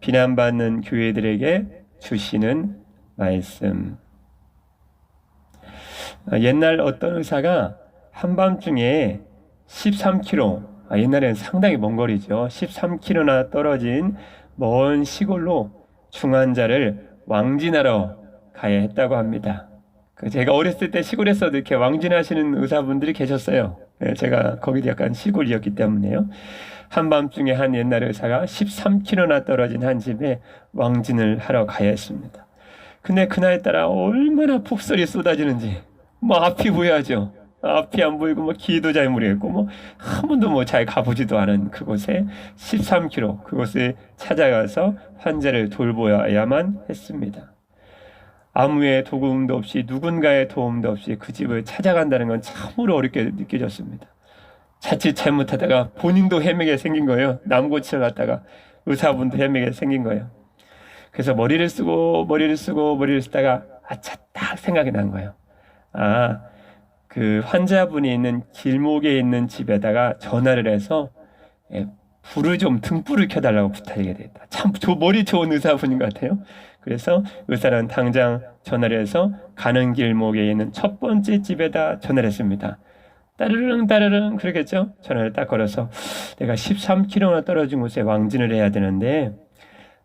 비난받는 교회들에게 주시는 말씀. 옛날 어떤 의사가 한밤중에 13km, 옛날에는 상당히 먼 거리죠. 13km나 떨어진 먼 시골로 중환자를 왕진하러 가야 했다고 합니다. 제가 어렸을 때 시골에서도 이렇게 왕진하시는 의사분들이 계셨어요. 제가 거기도 약간 시골이었기 때문에요. 한밤중에 한 옛날 의사가 13km나 떨어진 한 집에 왕진을 하러 가야 했습니다. 근데 그날따라 얼마나 폭설이 쏟아지는지 앞이 보여야죠. 앞이 안 보이고 길도 잘 모르겠고 한 번도 잘 가보지도 않은 그곳에 13km 그곳에 찾아가서 환자를 돌보아야만 했습니다. 아무의 도움도 없이 누군가의 도움도 없이 그 집을 찾아간다는 건 참으로 어렵게 느껴졌습니다. 자칫 잘못하다가 본인도 헤매게 생긴 거예요. 남 고치러 갔다가 의사분도 헤매게 생긴 거예요. 그래서 머리를 쓰다가 아차 딱 생각이 난 거예요. 그 환자분이 있는 길목에 있는 집에다가 전화를 해서 등불을 켜달라고 부탁하게 됐다. 참 머리 좋은 의사분인 것 같아요. 그래서 의사는 당장 전화를 해서 가는 길목에 있는 첫 번째 집에다 전화를 했습니다. 따르릉 그러겠죠. 전화를 딱 걸어서 내가 13km나 떨어진 곳에 왕진을 해야 되는데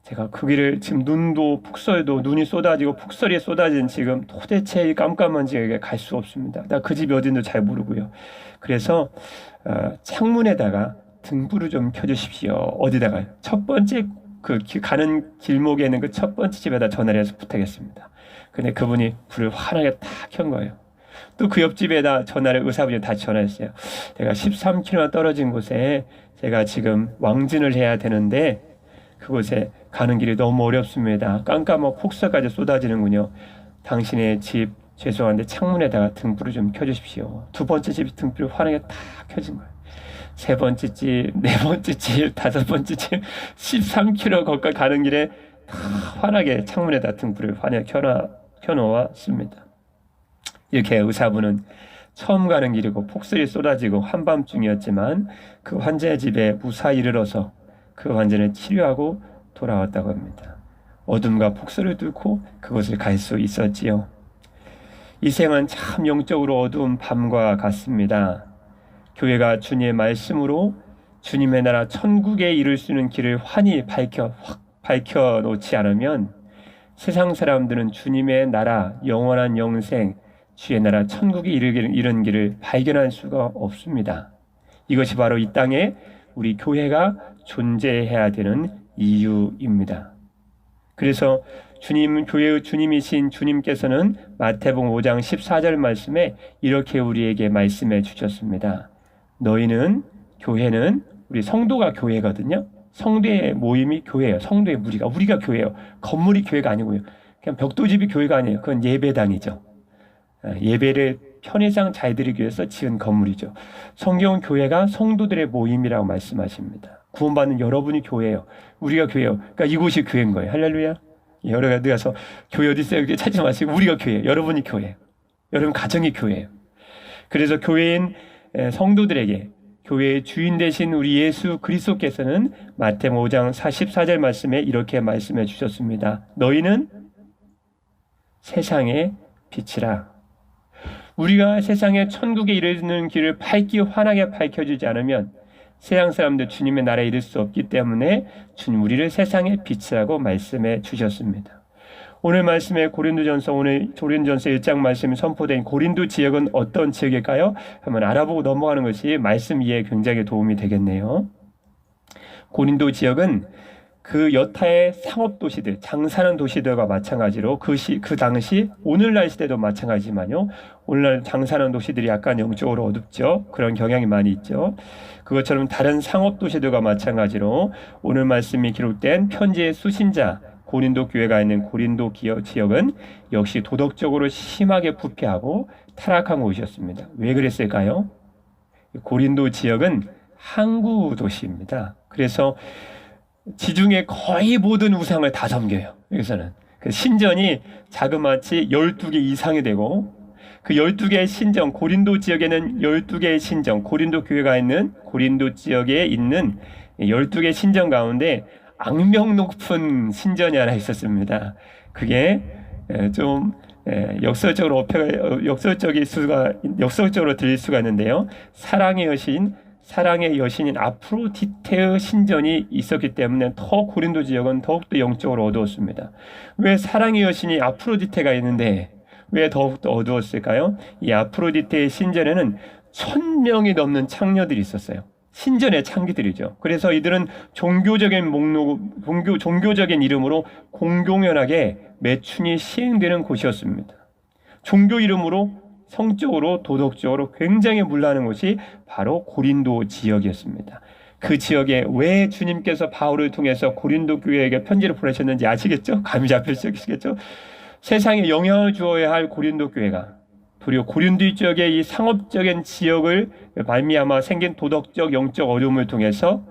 제가 그 길을 지금 눈이 쏟아지고 폭설이 쏟아진 지금 도대체 깜깜한 지역에 갈 수 없습니다. 나 그 집이 어딘지도 잘 모르고요. 그래서 창문에다가 등불을 좀 켜주십시오. 어디다가 첫 번째 가는 길목에 있는 그 첫 번째 집에다 전화를 해서 부탁했습니다. 근데 그분이 불을 환하게 딱 켠 거예요. 또 그 옆집에다 의사분이 다시 전화했어요. 내가 13km 떨어진 곳에 제가 지금 왕진을 해야 되는데 그곳에 가는 길이 너무 어렵습니다. 깜깜하고 폭설까지 쏟아지는군요. 당신의 집 죄송한데 창문에다가 등불을 좀 켜주십시오. 두 번째 집 등불이 환하게 딱 켜진 거예요. 세 번째 집, 네 번째 집, 다섯 번째 집, 13km 거기까지 가는 길에 다 환하게 창문에다 등불을 환하게 켜놓았습니다. 이렇게 의사분은 처음 가는 길이고 폭설이 쏟아지고 한밤중이었지만 그 환자의 집에 무사히 이르러서 그 환자를 치료하고 돌아왔다고 합니다. 어둠과 폭설을 뚫고 그곳을 갈 수 있었지요. 이 생은 참 영적으로 어두운 밤과 같습니다. 교회가 주님의 말씀으로 주님의 나라 천국에 이를 수 있는 길을 환히 밝혀 놓지 않으면 세상 사람들은 주님의 나라 영원한 영생 주의 나라 천국에 이르는 길을 발견할 수가 없습니다. 이것이 바로 이 땅에 우리 교회가 존재해야 되는 이유입니다. 그래서 교회의 주님이신 주님께서는 마태복음 5장 14절 말씀에 이렇게 우리에게 말씀해 주셨습니다. 너희는 교회는 우리 성도가 교회거든요. 성도의 모임이 교회예요. 성도의 우리가 교회예요. 건물이 교회가 아니고요. 그냥 벽돌집이 교회가 아니에요. 그건 예배당이죠. 예배를 편의상 잘 드리기 위해서 지은 건물이죠. 성경은 교회가 성도들의 모임이라고 말씀하십니다. 구원받는 여러분이 교회예요. 우리가 교회예요. 그러니까 이곳이 교회인 거예요. 할렐루야. 여러 가지 가서 교회 어디 있어요? 찾지 마시고 우리가 교회예요. 여러분이 교회예요. 여러분 가정이 교회예요. 그래서 교회인 성도들에게 교회의 주인 되신 우리 예수 그리스도께서는 마태복음 5장 44절 말씀에 이렇게 말씀해 주셨습니다. 너희는 세상의 빛이라. 우리가 세상의 천국에 이르는 길을 환하게 밝혀주지 않으면 세상 사람들 주님의 나라에 이를 수 없기 때문에 주님 우리를 세상의 빛이라고 말씀해 주셨습니다. 오늘 말씀의 고린도전서 1장 말씀이 선포된 고린도 지역은 어떤 지역일까요? 한번 알아보고 넘어가는 것이 말씀 이해에 굉장히 도움이 되겠네요. 고린도 지역은 그 여타의 상업도시들, 장사하는 도시들과 마찬가지로 그 당시 오늘날 시대도 마찬가지지만요. 오늘날 장사하는 도시들이 약간 영적으로 어둡죠. 그런 경향이 많이 있죠. 그것처럼 다른 상업도시들과 마찬가지로 오늘 말씀이 기록된 편지의 수신자 고린도 교회가 있는 고린도 지역은 역시 도덕적으로 심하게 부패하고 타락한 곳이었습니다. 왜 그랬을까요? 고린도 지역은 항구 도시입니다. 그래서 지중해 거의 모든 우상을 다 섬겨요. 여기서는 그 신전이 자그마치 12개 이상이 되고 그 12개의 신전, 고린도 지역에는 12개의 신전, 고린도 교회가 있는 고린도 지역에 있는 12개의 신전 가운데 악명 높은 신전이 하나 있었습니다. 그게 좀 역설적으로 역설적으로 들릴 수가 있는데요. 사랑의 여신인 아프로디테의 신전이 있었기 때문에 더 고린도 지역은 더욱더 영적으로 어두웠습니다. 왜 사랑의 여신이 아프로디테가 있는데 왜 더욱더 어두웠을까요? 이 아프로디테의 신전에는 1000명이 넘는 창녀들이 있었어요. 신전의 창기들이죠. 그래서 이들은 종교적인 이름으로 공공연하게 매춘이 시행되는 곳이었습니다. 종교 이름으로 성적으로 도덕적으로 굉장히 문란한 곳이 바로 고린도 지역이었습니다. 그 지역에 왜 주님께서 바울을 통해서 고린도 교회에게 편지를 보내셨는지 아시겠죠? 감이 잡히시겠죠? 세상에 영향을 주어야 할 고린도 교회가 도리어 고린도 지역의 이 상업적인 지역을 말미암아 생긴 도덕적 영적 어려움을 통해서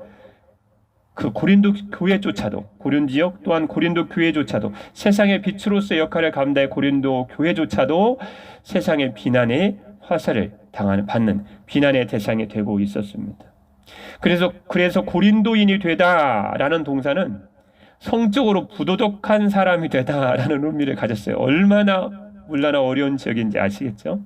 그 고린도 교회조차도 고린도 지역 또한 고린도 교회조차도 세상의 빛으로서의 역할을 감당해 고린도 교회조차도 세상의 비난의 화살을 받는 비난의 대상이 되고 있었습니다. 그래서 고린도인이 되다라는 동사는 성적으로 부도덕한 사람이 되다라는 의미를 가졌어요. 얼마나 물러나 어려운 지역인지 아시겠죠?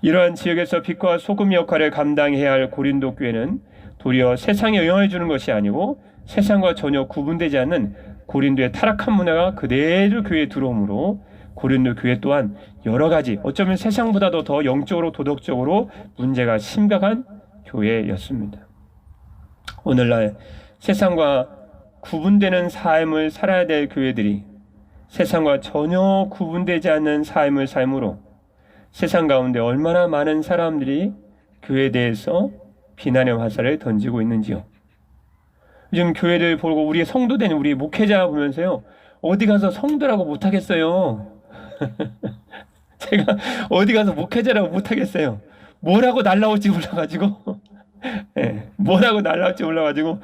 이러한 지역에서 빛과 소금 역할을 감당해야 할 고린도 교회는 도리어 세상에 영향을 주는 것이 아니고 세상과 전혀 구분되지 않는 고린도의 타락한 문화가 그대로 교회에 들어오므로 고린도 교회 또한 여러 가지 어쩌면 세상보다도 더 영적으로 도덕적으로 문제가 심각한 교회였습니다. 오늘날 세상과 구분되는 삶을 살아야 될 교회들이 세상과 전혀 구분되지 않는 삶을 삶으로 세상 가운데 얼마나 많은 사람들이 교회에 대해서 비난의 화살을 던지고 있는지요. 요즘 교회를 보고 우리 성도된 우리 목회자 보면서요. 어디 가서 성도라고 못하겠어요. 제가 어디 가서 목회자라고 못하겠어요. 뭐라고 날라올지 몰라가지고 뭐라고 날라올지 몰라가지고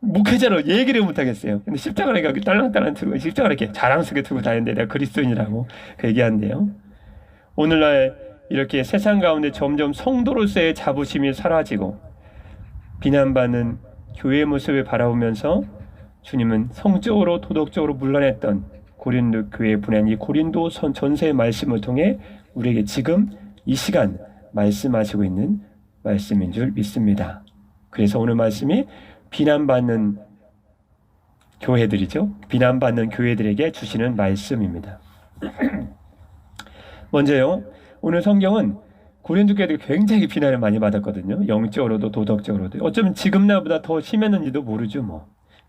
목회자로 얘기를 못하겠어요. 근데 십자가를 이렇게 딸랑딸랑 들고 십자가를 이렇게 자랑스럽게 들고 다니는데 내가 그리스도인이라고 얘기한대요. 오늘날 이렇게 세상 가운데 점점 성도로서의 자부심이 사라지고 비난받는 교회의 모습을 바라보면서 주님은 성적으로 도덕적으로 문란했던 고린도 교회에 보낸 이 고린도 전서의 말씀을 통해 우리에게 지금 이 시간 말씀하시고 있는 말씀인 줄 믿습니다. 그래서 오늘 말씀이 비난받는 교회들이죠. 비난받는 교회들에게 주시는 말씀입니다. 먼저요. 오늘 성경은 고린도 교회들이 굉장히 비난을 많이 받았거든요. 영적으로도 도덕적으로도. 어쩌면 지금 나보다 더 심했는지도 모르죠.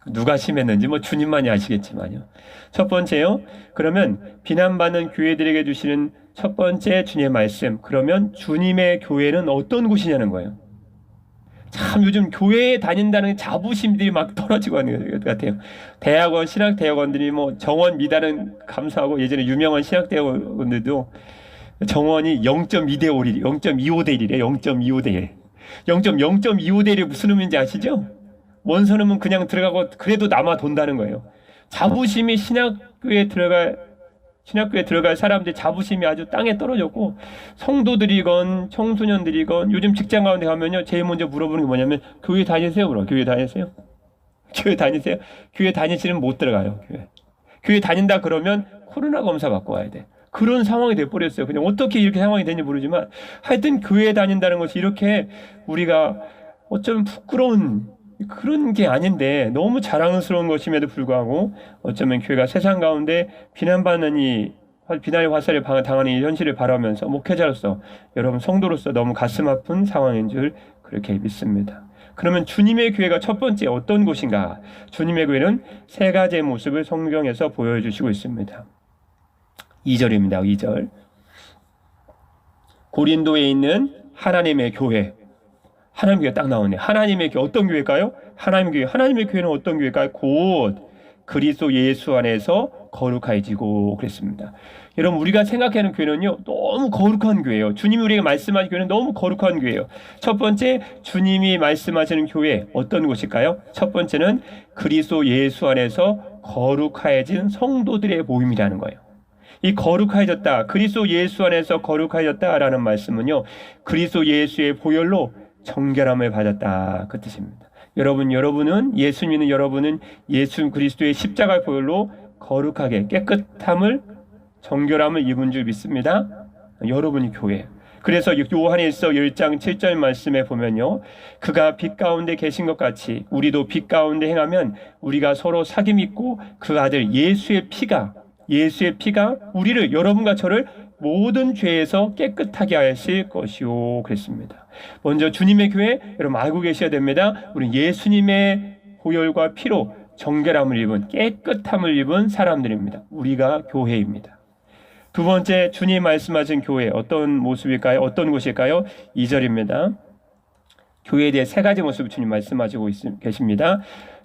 누가 심했는지 주님만이 아시겠지만요. 첫 번째요. 그러면 비난받는 교회들에게 주시는 첫 번째 주님의 말씀. 그러면 주님의 교회는 어떤 곳이냐는 거예요. 참 요즘 교회에 다닌다는 자부심들이 막 떨어지고 하는 것 같아요. 대학원, 신학대학원들이 정원 미달은 감사하고 예전에 유명한 신학대학원들도 정원이 0.2대 5래, 0.25대 1이래, 0.25대 1. 0.25대 1이 무슨 의미인지 아시죠? 원서는 그냥 들어가고 그래도 남아 돈다는 거예요. 자부심이 신학교에 들어갈 사람들의 자부심이 아주 땅에 떨어졌고 성도들이건 청소년들이건 요즘 직장 가운데 가면요 제일 먼저 물어보는 게 뭐냐면 교회 다니세요? 교회 다니세요? 교회 다니세요? 교회 다니시면 못 들어가요. 교회 다닌다 그러면 코로나 검사 받고 와야 돼. 그런 상황이 돼버렸어요. 그냥 어떻게 이렇게 상황이 되는지 모르지만 하여튼 교회에 다닌다는 것이 이렇게 우리가 어쩌면 부끄러운 그런 게 아닌데 너무 자랑스러운 것임에도 불구하고 어쩌면 교회가 세상 가운데 비난의 화살을 당하는 이 현실을 바라면서 목회자로서 여러분 성도로서 너무 가슴 아픈 상황인 줄 그렇게 믿습니다. 그러면 주님의 교회가 첫 번째 어떤 곳인가? 주님의 교회는 세 가지의 모습을 성경에서 보여주시고 있습니다. 2절입니다. 2절. 고린도에 있는 하나님의 교회. 하나님의 교회 딱 나오네. 하나님의 교회 어떤 교회일까요? 하나님의 교회는 어떤 교회일까요? 곧 그리스도 예수 안에서 거룩해지고 그랬습니다. 여러분 우리가 생각하는 교회는요 너무 거룩한 교회예요. 주님이 우리에게 말씀하신 교회는 너무 거룩한 교회예요. 첫 번째 주님이 말씀하시는 교회 어떤 곳일까요? 첫 번째는 그리스도 예수 안에서 거룩해진 성도들의 모임이라는 거예요. 이 거룩해졌다, 그리스도 예수 안에서 거룩해졌다라는 말씀은요 그리스도 예수의 보혈로 정결함을 받았다 그 뜻입니다. 여러분은 예수 믿는 여러분은 예수 그리스도의 십자가 보혈로 거룩하게 깨끗함을 정결함을 입은 줄 믿습니다. 여러분이 교회예요. 그래서 요한일서 10장 7절 말씀에 보면요, 그가 빛 가운데 계신 것 같이 우리도 빛 가운데 행하면 우리가 서로 사귐 있고 그 아들 예수의 피가 우리를, 여러분과 저를 모든 죄에서 깨끗하게 하실 것이요 그랬습니다. 먼저 주님의 교회, 여러분 알고 계셔야 됩니다. 우리 예수님의 보혈과 피로 정결함을 입은, 깨끗함을 입은 사람들입니다. 우리가 교회입니다. 두 번째, 주님 말씀하신 교회 어떤 모습일까요? 어떤 곳일까요? 2절입니다. 교회에 대해 세 가지 모습을 주님 말씀하시고 계십니다.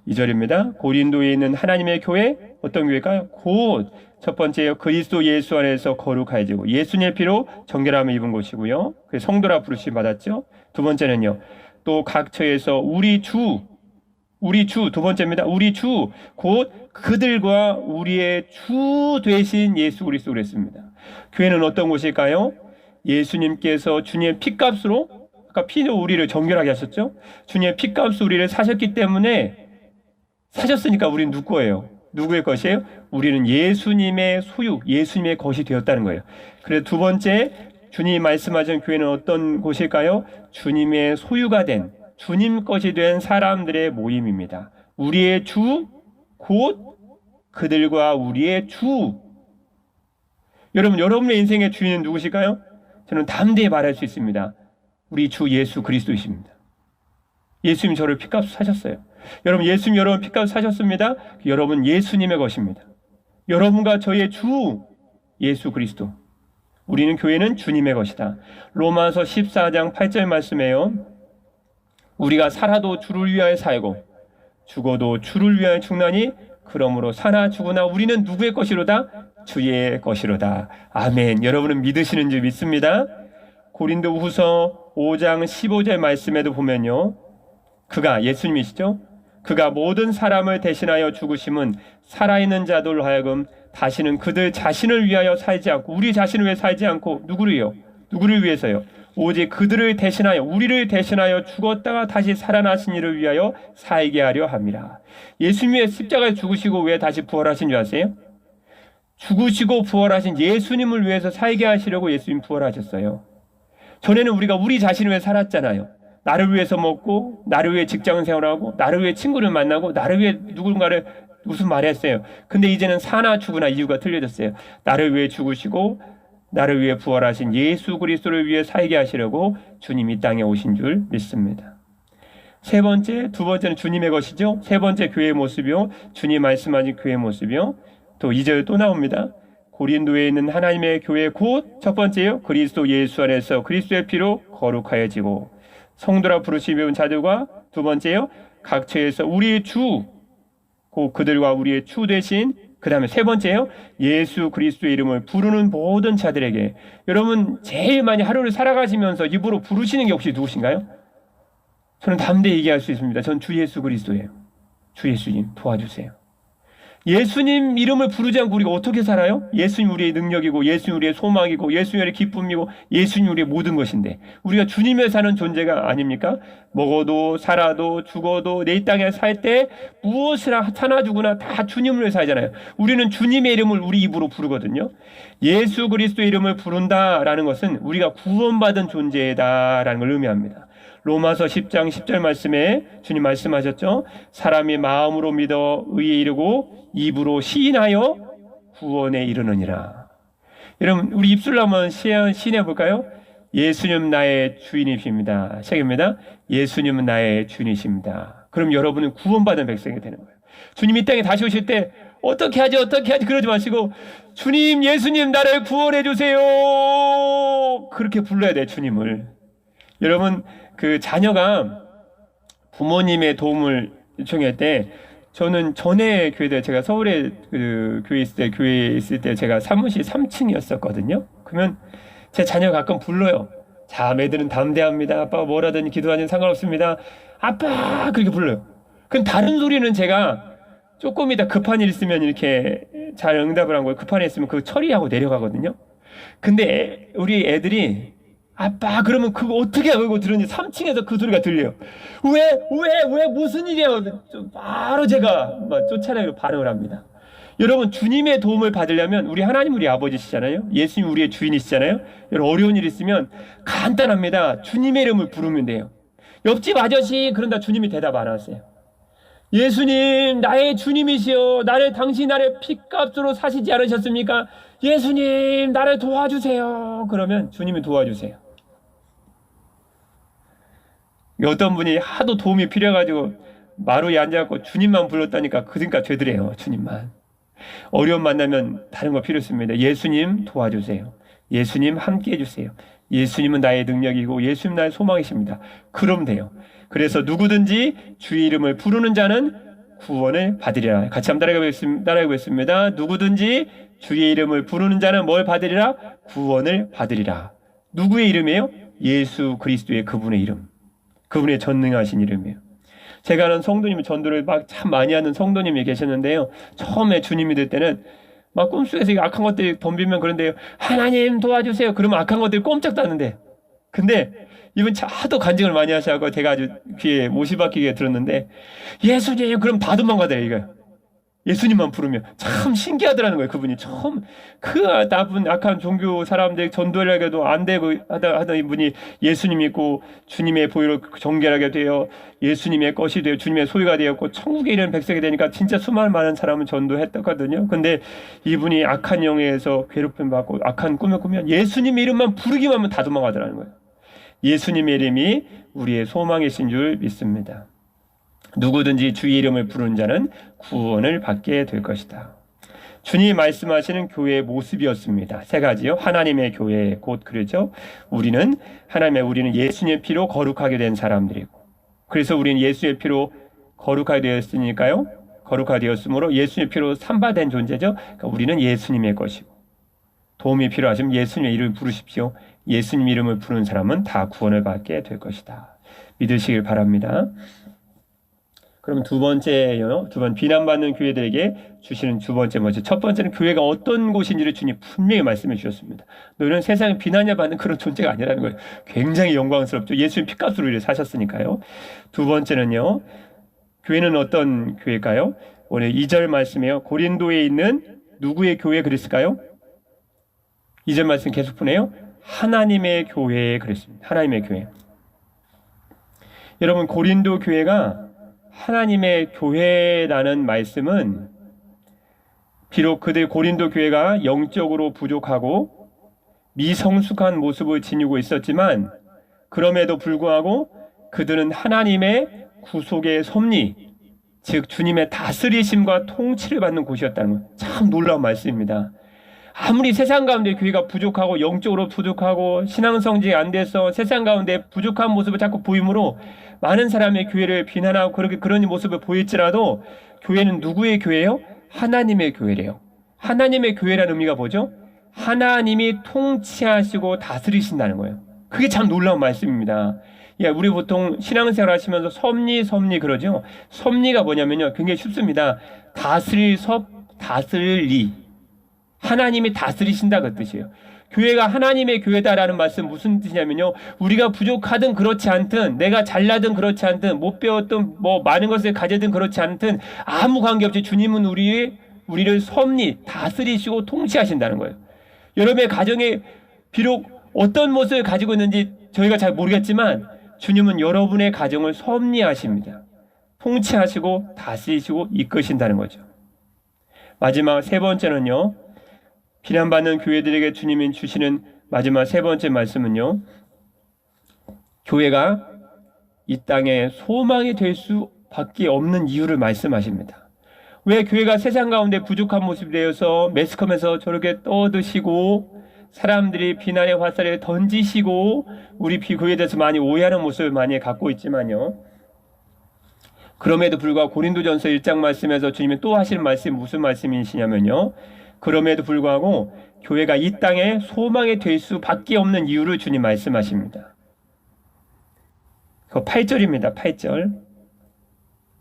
2절입니다. 고린도에 있는 하나님의 교회, 어떤 교회일까요? 곧 첫 번째요, 그리스도 예수 안에서 거룩하여지고 예수님의 피로 정결함을 입은 곳이고요. 그 성도라 부르심 받았죠. 두 번째는요, 또 각 처에서 우리 주, 두 번째입니다. 우리 주, 곧 그들과 우리의 주 되신 예수 그리스도 그랬습니다. 교회는 어떤 곳일까요? 예수님께서 주님의 피값으로, 아까 피로 우리를 정결하게 하셨죠. 주님의 피값으로 우리를 사셨기 때문에, 사셨으니까 우리는 누구 거예요? 누구의 것이에요? 우리는 예수님의 소유, 예수님의 것이 되었다는 거예요. 그래서 두 번째, 주님이 말씀하신 교회는 어떤 곳일까요? 주님의 소유가 된, 주님 것이 된 사람들의 모임입니다. 우리의 주, 곧 그들과 우리의 주. 여러분의 인생의 주인은 누구실까요? 저는 담대히 말할 수 있습니다. 우리 주 예수 그리스도이십니다. 예수님 저를 피값으로 사셨어요. 여러분, 예수님 여러분 피값으로 사셨습니다. 여러분 예수님의 것입니다. 여러분과 저의 주 예수 그리스도. 우리는, 교회는 주님의 것이다. 로마서 14장 8절 말씀에요, 우리가 살아도 주를 위하여 살고 죽어도 주를 위하여 죽나니 그러므로 사나 죽으나 우리는 누구의 것이로다? 주의 것이로다. 아멘. 여러분은 믿으시는 줄 믿습니다. 고린도후서 5장 15절 말씀에도 보면요, 그가, 예수님이시죠? 그가 모든 사람을 대신하여 죽으심은 살아있는 자들로 하여금 다시는 그들 자신을 위하여 살지 않고, 우리 자신을 위해 살지 않고, 누구를 위해서요? 오직 그들을 대신하여, 우리를 대신하여 죽었다가 다시 살아나신 이를 위하여 살게 하려 함이라. 예수님의 십자가에 죽으시고 왜 다시 부활하신 줄 아세요? 죽으시고 부활하신 예수님을 위해서 살게 하시려고 예수님 부활하셨어요. 전에는 우리가 우리 자신을 위해 살았잖아요. 나를 위해서 먹고, 나를 위해 직장 생활하고, 나를 위해 친구를 만나고, 나를 위해 누군가를 무슨 말 했어요. 근데 이제는 사나 죽으나 이유가 틀려졌어요. 나를 위해 죽으시고 나를 위해 부활하신 예수 그리스도를 위해 살게 하시려고 주님이 땅에 오신 줄 믿습니다. 두 번째는 주님의 것이죠. 세 번째 교회의 모습이요, 주님 말씀하신 교회의 모습이요. 또 2절 또 나옵니다. 고린도에 있는 하나님의 교회, 곧 첫 번째요, 그리스도 예수 안에서 그리스도의 피로 거룩하여지고 성도라 부르시며 자들과, 두 번째요, 각 처에서 우리의 주, 곧 그들과 우리의 주 되신, 그 다음에 세 번째요, 예수 그리스도의 이름을 부르는 모든 자들에게. 여러분 제일 많이 하루를 살아가시면서 입으로 부르시는 게 혹시 누구신가요? 저는 담대히 얘기할 수 있습니다. 전 주 예수 그리스도예요. 주 예수님 도와주세요. 예수님 이름을 부르지 않고 우리가 어떻게 살아요? 예수님 우리의 능력이고, 예수님 우리의 소망이고, 예수님 우리의 기쁨이고, 예수님 우리의 모든 것인데, 우리가 주님을 사는 존재가 아닙니까? 먹어도 살아도 죽어도 내 땅에 살 때 무엇이나 사나 죽으나 다 주님을 위해 살잖아요. 우리는 주님의 이름을 우리 입으로 부르거든요. 예수 그리스도의 이름을 부른다라는 것은 우리가 구원받은 존재다라는 걸 의미합니다. 로마서 10장 10절 말씀에 주님 말씀하셨죠. 사람이 마음으로 믿어 의에 이르고 입으로 시인하여 구원에 이르느니라. 여러분, 우리 입술로 한번 시인해 볼까요? 예수님 나의 주인이십니다. 시작입니다. 예수님은 나의 주인이십니다. 그럼 여러분은 구원받은 백성이 되는 거예요. 주님 이 땅에 다시 오실 때 어떻게 하지 그러지 마시고, 주님, 예수님 나를 구원해 주세요, 그렇게 불러야 돼요, 주님을. 여러분, 그 자녀가 부모님의 도움을 요청할 때, 저는 전에 교회, 제가 서울에 그 교회에 있을 때 제가 사무실 3층이었었거든요. 그러면 제 자녀가 가끔 불러요. 자매들은 담대합니다. 아빠가 뭐라든 기도하는 상관없습니다. 아빠, 그렇게 불러요. 그럼 다른 소리는 제가 조금 이따 급한 일 있으면 이렇게 잘 응답을 한 거예요. 급한 일 있으면 그거 처리하고 내려가거든요. 근데 우리 애들이 아빠, 그러면 그거 어떻게 하고 들었는지 3층에서 그 소리가 들려요. 왜 무슨 일이에요? 바로 제가 막 쫓아내고 반응을 합니다. 여러분, 주님의 도움을 받으려면 우리 하나님 우리 아버지시잖아요. 예수님 우리의 주인이시잖아요. 여러분, 어려운 일 있으면 간단합니다. 주님의 이름을 부르면 돼요. 옆집 아저씨 그런다 주님이 대답 안 하세요. 예수님 나의 주님이시여, 당신 나를 핏값으로 사시지 않으셨습니까? 예수님 나를 도와주세요. 그러면 주님이 도와주세요. 어떤 분이 하도 도움이 필요해가지고 마루에 앉아갖고 주님만 불렀다니까 그러니까 되더래요. 주님만. 어려움 만나면 다른 거 필요 없습니다. 예수님 도와주세요. 예수님 함께 해주세요. 예수님은 나의 능력이고 예수님 나의 소망이십니다. 그럼 돼요. 그래서 누구든지 주의 이름을 부르는 자는 구원을 받으리라. 같이 한번 따라해보겠습니다. 누구든지 주의 이름을 부르는 자는 뭘 받으리라? 구원을 받으리라. 누구의 이름이에요? 예수 그리스도의 그분의 이름. 그분의 전능하신 이름이에요. 제가 아는 성도님이 전도를 막 참 많이 하는 성도님이 계셨는데요. 처음에 주님 믿을 때는 막 꿈속에서 악한 것들이 덤비면 그런데요. 하나님 도와주세요. 그러면 악한 것들이 꼼짝도 않는데. 근데 이분 하도 간증을 많이 하셔서 제가 아주 귀에 못이 박히게 들었는데 예수님 그럼 다 도망가더래요. 이거요. 예수님만 부르면 참 신기하더라는 거예요. 그분이 처음 그 나쁜 악한 종교 사람들 전도하려고도 안 되고 하던 이분이 예수님 믿고 주님의 보혈로 정결하게 되어 예수님의 것이 되어 주님의 소유가 되었고 천국에 이르는 백성이 되니까 진짜 수많은 많은 사람을 전도했거든요. 근데 이분이 악한 영에서 괴롭힘 받고 악한 꿈을 꾸면 예수님 이름만 부르기만 하면 다 도망가더라는 거예요. 예수님의 이름이 우리의 소망이신 줄 믿습니다. 누구든지 주의 이름을 부르는 자는 구원을 받게 될 것이다. 주님이 말씀하시는 교회의 모습이었습니다. 세 가지요. 하나님의 교회 곧 그러죠. 우리는 예수님의 피로 거룩하게 된 사람들이고, 그래서 우리는 예수의 피로 거룩하게 되었으니까요. 거룩하게 되었으므로 예수의 피로 삼바된 존재죠. 그러니까 우리는 예수님의 것이고, 도움이 필요하시면 예수님의 이름을 부르십시오. 예수님 이름을 부르는 사람은 다 구원을 받게 될 것이다. 믿으시길 바랍니다. 그럼 두 번째요. 비난받는 교회들에게 주시는 두 번째 뭐죠? 첫 번째는 교회가 어떤 곳인지를 주님 분명히 말씀해 주셨습니다. 너희는 세상에 비난을 받는 그런 존재가 아니라는 거예요. 굉장히 영광스럽죠. 예수님 핏값으로 이렇게 사셨으니까요. 두 번째는요. 교회는 어떤 교회일까요? 오늘 2절 말씀이에요. 고린도에 있는 누구의 교회 그랬을까요? 2절 말씀 계속 보네요. 하나님의 교회에 그랬습니다. 하나님의 교회. 여러분, 고린도 교회가 하나님의 교회라는 말씀은 비록 그들 고린도 교회가 영적으로 부족하고 미성숙한 모습을 지니고 있었지만 그럼에도 불구하고 그들은 하나님의 구속의 섭리, 즉 주님의 다스리심과 통치를 받는 곳이었다는 것. 참 놀라운 말씀입니다. 아무리 세상 가운데 교회가 부족하고 영적으로 부족하고 신앙 성장이 안 돼서 세상 가운데 부족한 모습을 자꾸 보이므로 많은 사람의 교회를 비난하고 그런 모습을 보일지라도 교회는 누구의 교회예요? 하나님의 교회래요. 하나님의 교회라는 의미가 뭐죠? 하나님이 통치하시고 다스리신다는 거예요. 그게 참 놀라운 말씀입니다. 우리 보통 신앙생활 하시면서 섭리 그러죠. 섭리가 뭐냐면요. 굉장히 쉽습니다. 다스릴 다스릴 하나님이 다스리신다 그 뜻이에요. 교회가 하나님의 교회다라는 말씀 무슨 뜻이냐면요. 우리가 부족하든 그렇지 않든 내가 잘나든 그렇지 않든 못 배웠든 많은 것을 가지든 그렇지 않든 아무 관계없이 주님은 우리를 섭리 다스리시고 통치하신다는 거예요. 여러분의 가정에 비록 어떤 모습을 가지고 있는지 저희가 잘 모르겠지만 주님은 여러분의 가정을 섭리하십니다. 통치하시고 다스리시고 이끄신다는 거죠. 마지막 세 번째는요. 비난받는 교회들에게 주님이 주시는 마지막 세 번째 말씀은요. 교회가 이 땅에 소망이 될 수밖에 없는 이유를 말씀하십니다. 왜 교회가 세상 가운데 부족한 모습이 되어서 매스컴에서 저렇게 떠드시고 사람들이 비난의 화살을 던지시고 우리 교회에 대해서 많이 오해하는 모습을 많이 갖고 있지만요. 그럼에도 불구하고 고린도전서 1장 말씀에서 주님이 또 하시는 말씀이 무슨 말씀이시냐면요. 그럼에도 불구하고 교회가 이 땅에 소망이 될 수밖에 없는 이유를 주님 말씀하십니다. 그 8절입니다.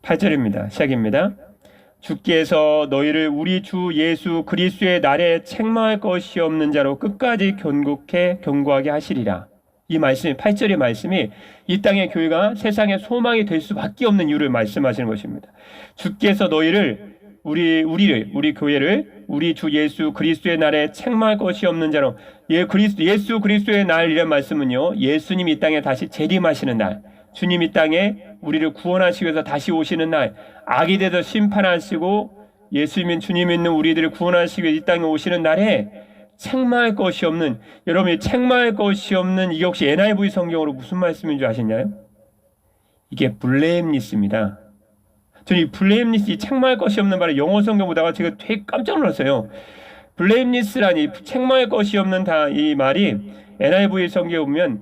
8절입니다. 시작입니다. 주께서 너희를 우리 주 예수 그리스도의 날에 책망할 것이 없는 자로 끝까지 견고하게 하시리라. 이 말씀이 8절의 말씀이 이 땅의 교회가 세상의 소망이 될 수밖에 없는 이유를 말씀하시는 것입니다. 주께서 너희를 우리 교회를 우리 주 예수 그리스도의 날에 책망할 것이 없는 자로 예수 그리스도의 날이란 말씀은요, 예수님이 이 땅에 다시 재림하시는 날, 주님 이 땅에 우리를 구원하시기 위해서 다시 오시는 날, 악에 대해서 심판하시고 예수님인 주님 있는 우리들을 구원하시기 위해 이 땅에 오시는 날에 책망할 것이 없는, 여러분이 책망할 것이 없는, 이게 혹시 NIV 성경으로 무슨 말씀인 줄 아시나요? 이게 블레임리스입니다. 저는 이 블레임리스, 책망할 것이 없는 말을 영어 성경 보다가 제가 되게 깜짝 놀랐어요. 블레임리스라니, 책망할 것이 없는 이 말이 NIV 성경에 보면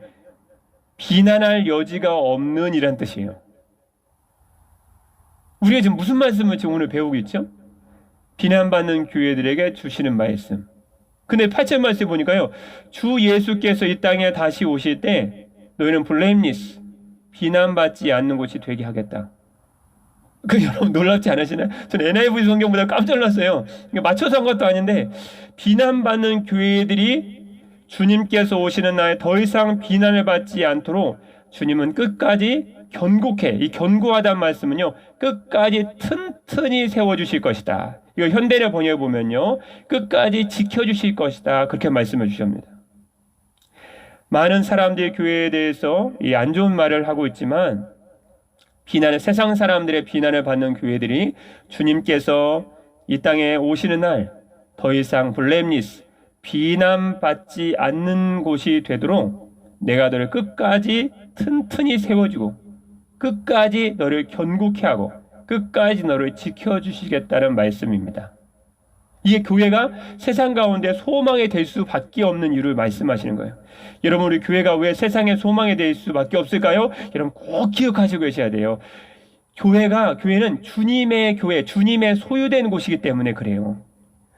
비난할 여지가 없는 이란 뜻이에요. 우리가 지금 무슨 말씀을 지금 오늘 배우고 있죠? 비난받는 교회들에게 주시는 말씀. 근데 8절 말씀 보니까요, 주 예수께서 이 땅에 다시 오실 때 너희는 블레임리스, 비난받지 않는 곳이 되게 하겠다. 여러분 놀랍지 않으시나요? 저는 NIV 성경보다 깜짝 놀랐어요. 맞춰서 한 것도 아닌데, 비난받는 교회들이 주님께서 오시는 날에 더 이상 비난을 받지 않도록 주님은 끝까지 견고해, 이 견고하다는 말씀은요, 끝까지 튼튼히 세워주실 것이다. 이거 현대를 번역해 보면요, 끝까지 지켜주실 것이다, 그렇게 말씀해 주십니다. 많은 사람들이 교회에 대해서 이 안 좋은 말을 하고 있지만, 세상 사람들의 비난을 받는 교회들이 주님께서 이 땅에 오시는 날 더 이상 블레임리스, 비난받지 않는 곳이 되도록 내가 너를 끝까지 튼튼히 세워주고 끝까지 너를 견고케 하고 끝까지 너를 지켜주시겠다는 말씀입니다. 이게 교회가 세상 가운데 소망이 될 수밖에 없는 이유를 말씀하시는 거예요. 여러분, 우리 교회가 왜 세상의 소망이 될 수밖에 없을까요? 여러분 꼭 기억하시고 계셔야 돼요. 교회는 주님의 교회, 주님의 소유된 곳이기 때문에 그래요.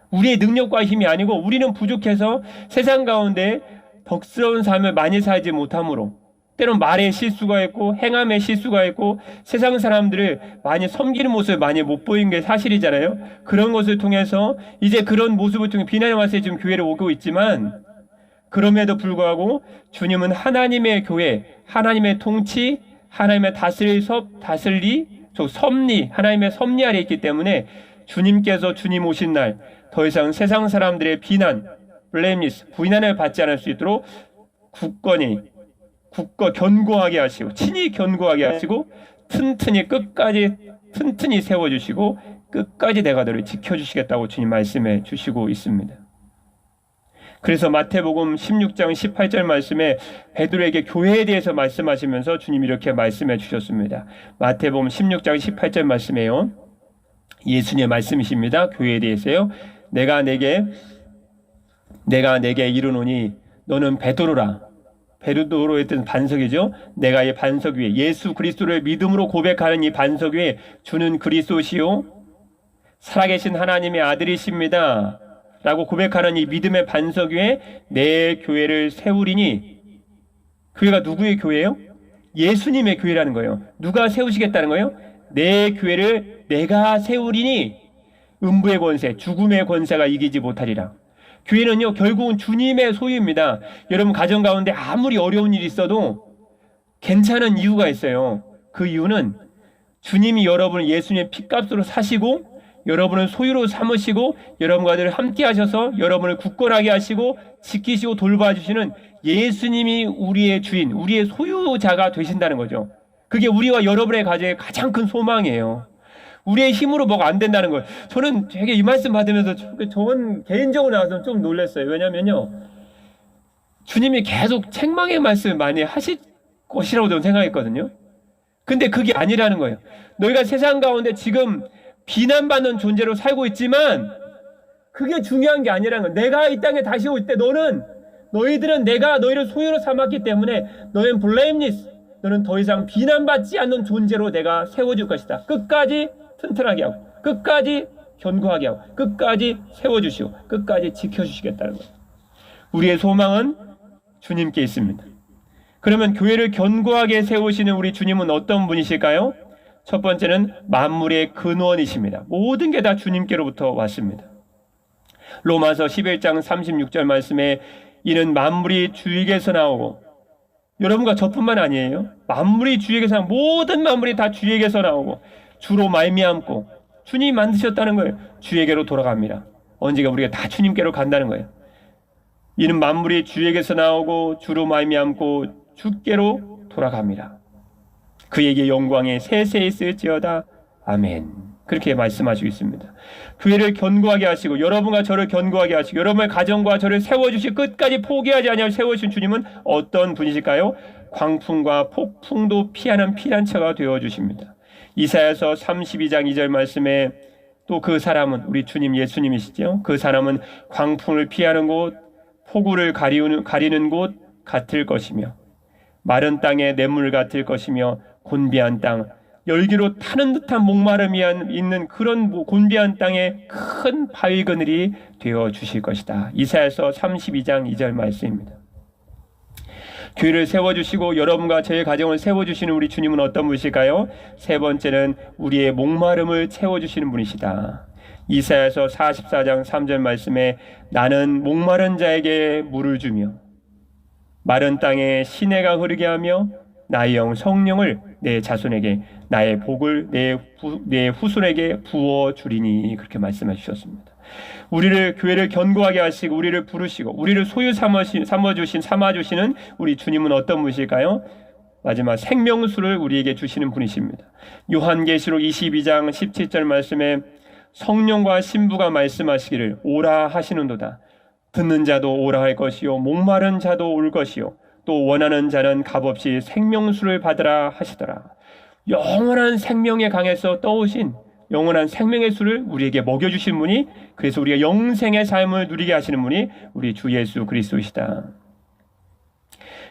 우리의 능력과 힘이 아니고 우리는 부족해서 세상 가운데 덕스러운 삶을 많이 살지 못함으로, 때론 말에 실수가 있고 행함에 실수가 있고 세상 사람들을 많이 섬기는 모습을 많이 못 보이는 게 사실이잖아요. 그런 것을 통해서 이제 그런 모습을 통해 비난의 와서 지금 교회를 오고 있지만, 그럼에도 불구하고 주님은 하나님의 교회, 하나님의 통치, 하나님의 섭리, 하나님의 섭리 아래 있기 때문에 주님께서 주님 오신 날 더 이상 세상 사람들의 비난, 블레임리스, 비난을 받지 않을 수 있도록 견고하게 하시고, 친히 견고하게 하시고, 끝까지 튼튼히 세워주시고, 끝까지 내가 너를 지켜주시겠다고 주님 말씀해 주시고 있습니다. 그래서 마태복음 16장 18절 말씀에 베드로에게 교회에 대해서 말씀하시면서 주님이 이렇게 말씀해 주셨습니다. 마태복음 16장 18절 말씀이에요. 예수님의 말씀이십니다. 교회에 대해서요. 내가 내게 이르노니 너는 베드로라. 베드로의 뜻은 반석이죠. 내가 이 반석 위에, 예수 그리스도를 믿음으로 고백하는 이 반석 위에 주는 그리스도시요 살아계신 하나님의 아들이십니다 라고 고백하는 이 믿음의 반석 위에 내 교회를 세우리니, 교회가 누구의 교회예요? 예수님의 교회라는 거예요. 누가 세우시겠다는 거예요? 내 교회를 내가 세우리니 음부의 권세, 죽음의 권세가 이기지 못하리라. 교회는요, 결국은 주님의 소유입니다. 여러분 가정 가운데 아무리 어려운 일이 있어도 괜찮은 이유가 있어요. 그 이유는 주님이 여러분을 예수님의 피값으로 사시고 여러분을 소유로 삼으시고 여러분과 늘 함께 하셔서 여러분을 굳건하게 하시고 지키시고 돌봐주시는 예수님이 우리의 주인, 우리의 소유자가 되신다는 거죠. 그게 우리와 여러분의 가정의 가장 큰 소망이에요. 우리의 힘으로 뭐가 안 된다는 걸. 저는 되게 이 말씀 받으면서 저는 개인적으로 나와서 좀 놀랐어요. 왜냐면요, 주님이 계속 책망의 말씀을 많이 하실 것이라고 저는 생각했거든요. 근데 그게 아니라는 거예요. 너희가 세상 가운데 지금 비난받는 존재로 살고 있지만 그게 중요한 게 아니라는 거예요. 내가 이 땅에 다시 올 때 너희들은 내가 너희를 소유로 삼았기 때문에 너희는 블레임리스, 너는 더 이상 비난받지 않는 존재로 내가 세워줄 것이다. 끝까지 튼튼하게 하고 끝까지 견고하게 하고 끝까지 세워주시고 끝까지 지켜주시겠다는 거예요. 우리의 소망은 주님께 있습니다. 그러면 교회를 견고하게 세우시는 우리 주님은 어떤 분이실까요? 첫 번째는 만물의 근원이십니다. 모든 게 다 주님께로부터 왔습니다. 로마서 11장 36절 말씀에 이는 만물이 주에게서 나오고 여러분과 저뿐만 아니에요. 만물이 주에게서 모든 만물이 다 주에게서 나오고 주로 말미암고 주님이 만드셨다는 거예요. 주에게로 돌아갑니다. 언젠가 우리가 다 주님께로 간다는 거예요. 이는 만물이 주에게서 나오고 주로 말미암고 주께로 돌아갑니다. 그에게 영광이 세세히 있을지어다. 아멘. 그렇게 말씀하시고 있습니다. 교회를 견고하게 하시고 여러분과 저를 견고하게 하시고 여러분의 가정과 저를 세워주시고 끝까지 포기하지 아니하고 세워주신 주님은 어떤 분이실까요? 광풍과 폭풍도 피하는 피난처가 되어주십니다. 이사야서 32장 2절 말씀에 또 그 사람은 우리 주님 예수님이시죠. 그 사람은 광풍을 피하는 곳, 폭우를 가리는 곳 같을 것이며 마른 땅에 냇물 같을 것이며 곤비한 땅, 열기로 타는 듯한 목마름이 있는 그런 곤비한 땅에 큰 바위 그늘이 되어 주실 것이다. 이사야서 32장 2절 말씀입니다. 교회를 세워주시고 여러분과 저의 가정을 세워주시는 우리 주님은 어떤 분이실까요? 세 번째는 우리의 목마름을 채워주시는 분이시다. 이사야서 44장 3절 말씀에 나는 목마른 자에게 물을 주며 마른 땅에 시내가 흐르게 하며 나의 영 성령을 내 자손에게 나의 복을 내 후손에게 부어주리니 그렇게 말씀해 주셨습니다. 우리를 교회를 견고하게 하시고 우리를 부르시고 우리를 소유 삼아주시는 우리 주님은 어떤 분이실까요? 마지막 생명수를 우리에게 주시는 분이십니다. 요한계시록 22장 17절 말씀에 성령과 신부가 말씀하시기를 오라 하시는도다. 듣는 자도 오라 할 것이요 목마른 자도 올 것이요 또 원하는 자는 값없이 생명수를 받으라 하시더라. 영원한 생명의 강에서 떠오신 영원한 생명의 수를 우리에게 먹여주신 분이, 그래서 우리가 영생의 삶을 누리게 하시는 분이 우리 주 예수 그리스도이시다.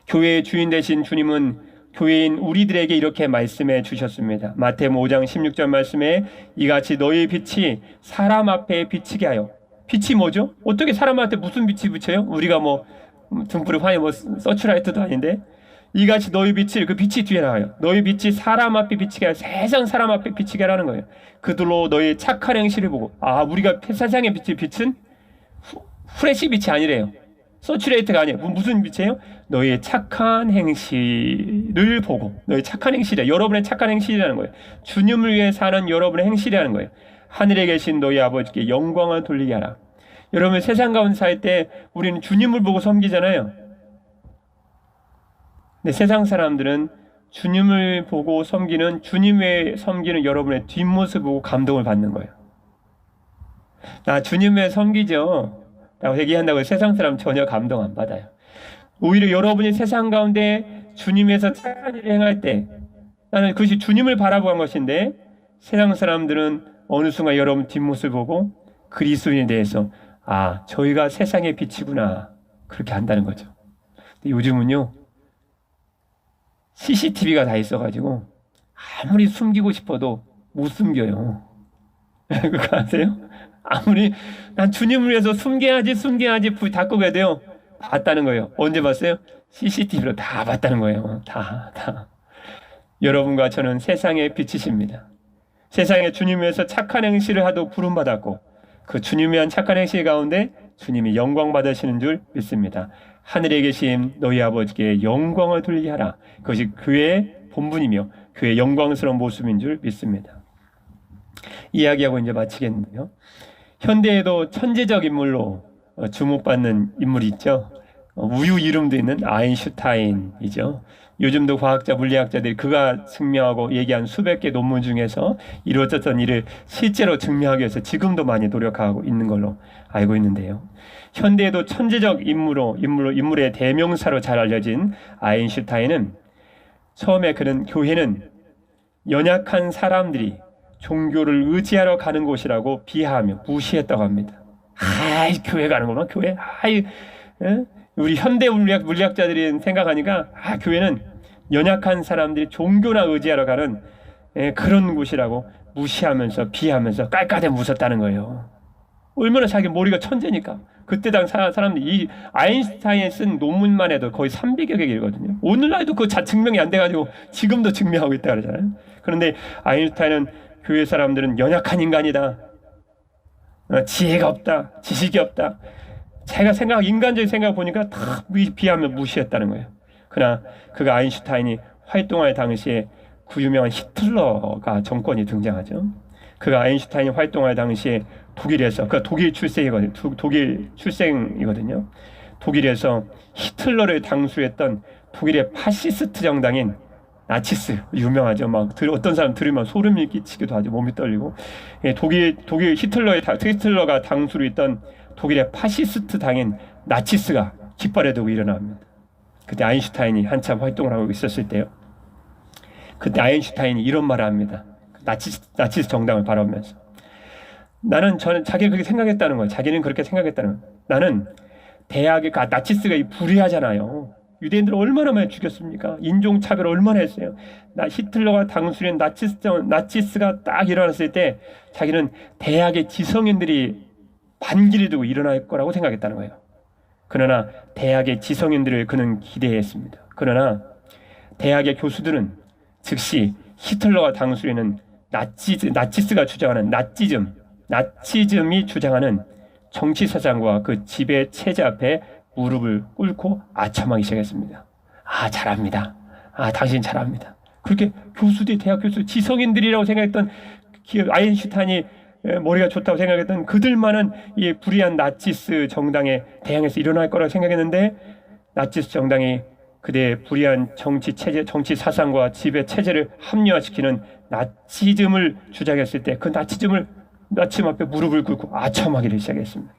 교회의 주인 되신 주님은 교회인 우리들에게 이렇게 말씀해 주셨습니다. 마태복음 5장 16절 말씀에 이같이 너희 빛이 사람 앞에 비치게 하여. 빛이 뭐죠? 어떻게 사람한테 무슨 빛이 비쳐요? 우리가 뭐 등불을 환히 서츄라이트도 아닌데 이같이 너희 빛을, 그 빛이 뒤에 나와요. 너희 빛이 사람 앞에 비치게 하여 세상 사람 앞에 비치게 하라는 거예요. 그들로 너희 착한 행실을 보고, 우리가 세상에 비칠 빛은 후레쉬 빛이 아니래요. 서츄레이트가 아니에요. 무슨 빛이에요? 너희의 착한 행실을 보고, 너희 착한 행실이야. 여러분의 착한 행실이라는 거예요. 주님을 위해 사는 여러분의 행실이라는 거예요. 하늘에 계신 너희 아버지께 영광을 돌리게 하라. 여러분 세상 가운데 살 때 우리는 주님을 보고 섬기잖아요. 근데 세상 사람들은 주님을 보고 섬기는, 주님 외에 섬기는 여러분의 뒷모습 보고 감동을 받는 거예요. 나 주님 외에 섬기죠 라고 얘기한다고 세상 사람 전혀 감동 안 받아요. 오히려 여러분이 세상 가운데 주님에서 착한 일을 행할 때 나는 그것이 주님을 바라보는 것인데, 세상 사람들은 어느 순간 여러분 뒷모습을 보고 그리스도인에 대해서 저희가 세상의 빛이구나 그렇게 한다는 거죠. 근데 요즘은요 CCTV가 다 있어가지고 아무리 숨기고 싶어도 못 숨겨요. 그거 아세요? 아무리 난 주님을 위해서 숨겨야지 불 다 끄게 돼요. 봤다는 거예요. 언제 봤어요? CCTV로 다 봤다는 거예요. 다. 여러분과 저는 세상의 빛이십니다. 세상에 주님 위해서 착한 행실을 하도 부름받았고 그 주님 위한 착한 행실 가운데 주님이 영광 받으시는 줄 믿습니다. 하늘에 계신 너희 아버지께 영광을 돌리게 하라. 그것이 교회의 본분이며 교회의 영광스러운 모습인 줄 믿습니다. 이야기하고 이제 마치겠는데요. 현대에도 천재적 인물로 주목받는 인물이 있죠. 우유 이름도 있는 아인슈타인이죠. 요즘도 과학자, 물리학자들이 그가 증명하고 얘기한 수백 개 논문 중에서 이루어졌던 일을 실제로 증명하기 위해서 지금도 많이 노력하고 있는 걸로 알고 있는데요. 현대에도 천재적 인물의 대명사로 잘 알려진 아인슈타인은 처음에 그는 교회는 연약한 사람들이 종교를 의지하러 가는 곳이라고 비하하며 무시했다고 합니다. 교회 가는 거만 교회? 우리 현대 물리학자들이 생각하니까 교회는 연약한 사람들이 종교나 의지하러 가는 그런 곳이라고 무시하면서 비하하면서 깔깔대 웃었다는 거예요. 얼마나 자기 머리가 천재니까. 그때 당 사람들이 이 아인슈타인이 쓴 논문만 해도 거의 300여 개 길거든요. 오늘날도 그거 증명이 안 돼가지고 지금도 증명하고 있다 그러잖아요. 그런데 아인슈타인은 교회 사람들은 연약한 인간이다. 지혜가 없다. 지식이 없다. 제가 인간적인 생각 보니까 다 비하며 무시했다는 거예요. 그러나 그가 아인슈타인이 활동할 당시에 그 유명한 히틀러가 정권이 등장하죠. 그가 아인슈타인이 활동할 당시에 독일에서, 그 독일 출생이거든요. 독일에서 히틀러를 당수했던 독일의 파시스트 정당인 나치스, 유명하죠. 막 어떤 사람 들으면 소름이 끼치기도 하죠. 몸이 떨리고. 예, 독일 히틀러가 당수로 있던 독일의 파시스트 당인 나치스가 깃발에 두고 일어납니다. 그때 아인슈타인이 한참 활동을 하고 있었을 때요. 그때 아인슈타인이 이런 말을 합니다. 나치스 정당을 바라보면서. 저는 자기는 그렇게 생각했다는 거예요. 자기는 그렇게 생각했다는 거예요. 나는 나치스가 불의하잖아요. 유대인들을 얼마나 많이 죽였습니까? 인종차별을 얼마나 했어요. 히틀러가 당수된 나치스가 딱 일어났을 때 자기는 대학의 지성인들이 반기를 두고 일어날 거라고 생각했다는 거예요. 그러나 대학의 지성인들을 그는 기대했습니다. 그러나 대학의 교수들은 즉시 히틀러가 당수되는 나치스가 주장하는 나치즘이 주장하는 정치 사상과 그 지배 체제 앞에 무릎을 꿇고 아첨하기 시작했습니다. 잘합니다. 당신 잘합니다. 그렇게 대학 교수, 지성인들이라고 생각했던 아인슈타인이 머리가 좋다고 생각했던 그들만은 이 불의한 나치스 정당에 대항해서 일어날 거라고 생각했는데, 나치스 정당이 그대의 불의한 정치 사상과 지배 체제를 합리화시키는 나치즘을 주장했을 때 그 나치즘 앞에 무릎을 꿇고 아첨하기를 시작했습니다.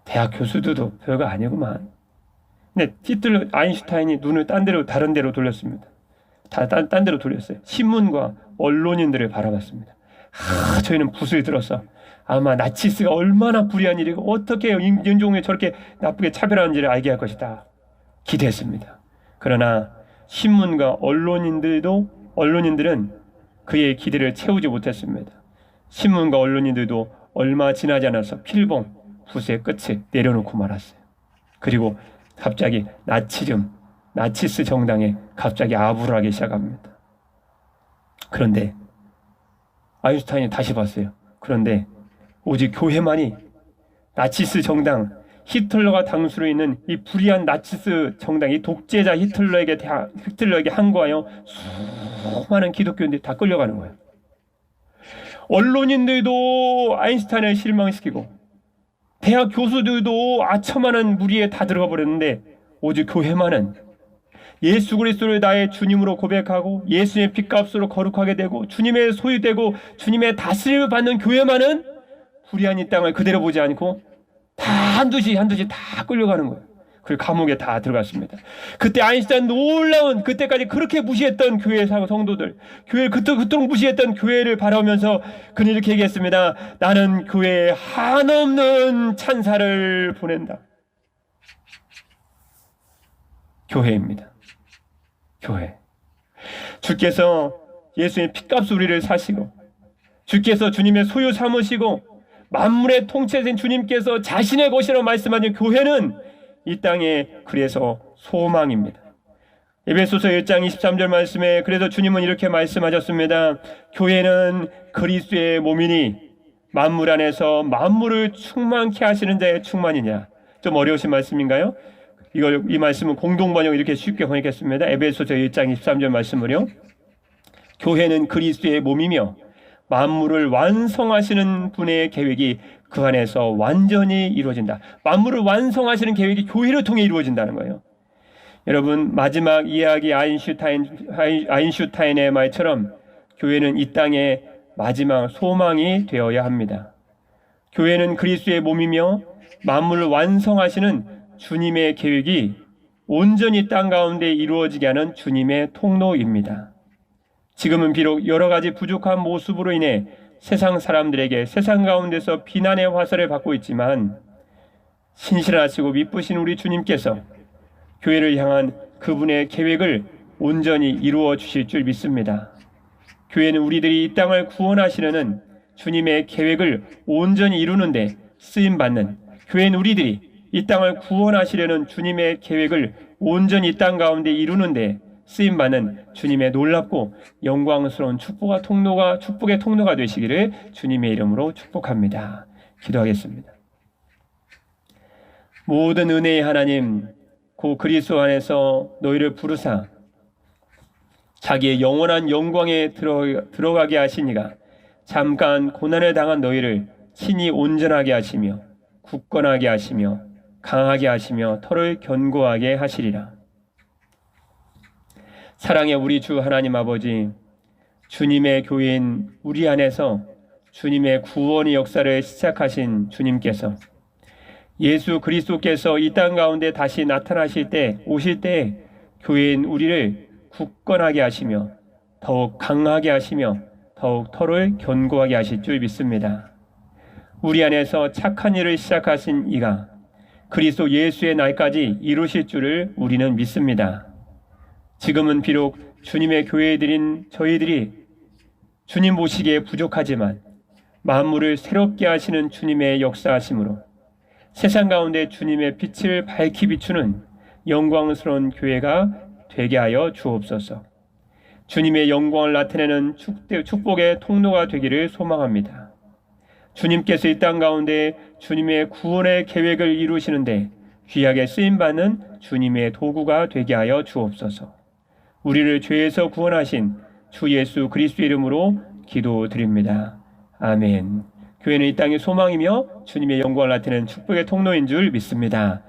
대학 교수들도 별거 아니구만. 근데 아인슈타인이 눈을 다른 데로 돌렸습니다. 딴 데로 돌렸어요. 신문과 언론인들을 바라봤습니다. 저희는 붓을 들어서 아마 나치스가 얼마나 불의한 일이고 어떻게 인종에 저렇게 나쁘게 차별하는지를 알게 할 것이다 기대했습니다. 그러나 신문과 언론인들은 그의 기대를 채우지 못했습니다. 신문과 언론인들도 얼마 지나지 않아서 필봉 붓의 끝을 내려놓고 말았어요. 그리고 갑자기 나치스 정당에 갑자기 아부를 하기 시작합니다. 그런데 아인슈타인이 다시 봤어요. 그런데 오직 교회만이 나치스 정당, 히틀러가 당수로 있는 이 불의한 나치스 정당, 이 독재자 히틀러에게 항거하여 수많은 기독교인들이 다 끌려가는 거예요. 언론인들도 아인슈타인을 실망시키고 대학 교수들도 아첨하는 무리에 다 들어가 버렸는데, 오직 교회만은 예수 그리스도를 나의 주님으로 고백하고 예수님의 핏값으로 거룩하게 되고 주님의 소유되고 주님의 다스림을 받는 교회만은 불의한 이 땅을 그대로 보지 않고 다 한두씩 다 끌려가는 거예요. 그리고 감옥에 다 들어갔습니다. 그때 아인슈타인 놀라운, 그때까지 그렇게 무시했던 교회 성도들, 교회를 그토록 무시했던 교회를 바라보면서 그는 이렇게 얘기했습니다. 나는 교회에 한없는 찬사를 보낸다. 교회입니다. 교회. 주께서 예수님의 핏값으로 우리를 사시고, 주께서 주님의 소유 삼으시고, 만물의 통치하신 주님께서 자신의 것이라고 말씀하신 교회는 이 땅에 그래서 소망입니다. 에베소서 1장 23절 말씀에 그래서 주님은 이렇게 말씀하셨습니다. 교회는 그리스도의 몸이니 만물 안에서 만물을 충만케 하시는 자의 충만이냐. 좀 어려우신 말씀인가요? 이 말씀은 공동번역 이렇게 쉽게 번역했습니다. 에베소서 1장 23절 말씀으로요. 교회는 그리스도의 몸이며 만물을 완성하시는 분의 계획이 그 안에서 완전히 이루어진다. 만물을 완성하시는 계획이 교회를 통해 이루어진다는 거예요. 여러분, 마지막 이야기 아인슈타인의 말처럼 교회는 이 땅의 마지막 소망이 되어야 합니다. 교회는 그리스도의 몸이며 만물을 완성하시는 주님의 계획이 온전히 땅 가운데 이루어지게 하는 주님의 통로입니다. 지금은 비록 여러 가지 부족한 모습으로 인해 세상 사람들에게 세상 가운데서 비난의 화살을 받고 있지만, 신실하시고 미쁘신 우리 주님께서 교회를 향한 그분의 계획을 온전히 이루어 주실 줄 믿습니다. 교회는 우리들이 이 땅을 구원하시려는 주님의 계획을 온전히 이루는데 쓰임받는, 교회는 우리들이 이 땅을 구원하시려는 주님의 계획을 온전히 이 땅 가운데 이루는데 쓰임받는 주님의 놀랍고 영광스러운 축복의 통로가 되시기를 주님의 이름으로 축복합니다. 기도하겠습니다. 모든 은혜의 하나님, 고 그리스도 안에서 너희를 부르사 자기의 영원한 영광에 들어가게 하시니가 잠깐 고난을 당한 너희를 친히 온전하게 하시며 굳건하게 하시며 강하게 하시며 터를 견고하게 하시리라. 사랑의 우리 주 하나님 아버지, 주님의 교회인 우리 안에서 주님의 구원의 역사를 시작하신 주님께서 예수 그리스도께서 이 땅 가운데 다시 나타나실 때, 오실 때 교회인 우리를 굳건하게 하시며 더욱 강하게 하시며 더욱 터를 견고하게 하실 줄 믿습니다. 우리 안에서 착한 일을 시작하신 이가 그리스도 예수의 날까지 이루실 줄을 우리는 믿습니다. 지금은 비록 주님의 교회들인 저희들이 주님 보시기에 부족하지만 만물을 새롭게 하시는 주님의 역사하심으로 세상 가운데 주님의 빛을 밝히 비추는 영광스러운 교회가 되게 하여 주옵소서. 주님의 영광을 나타내는 축복의 통로가 되기를 소망합니다. 주님께서 이 땅 가운데 주님의 구원의 계획을 이루시는데 귀하게 쓰임받는 주님의 도구가 되게 하여 주옵소서. 우리를 죄에서 구원하신 주 예수 그리스도의 이름으로 기도드립니다. 아멘. 교회는 이 땅의 소망이며 주님의 영광을 나타내는 축복의 통로인 줄 믿습니다.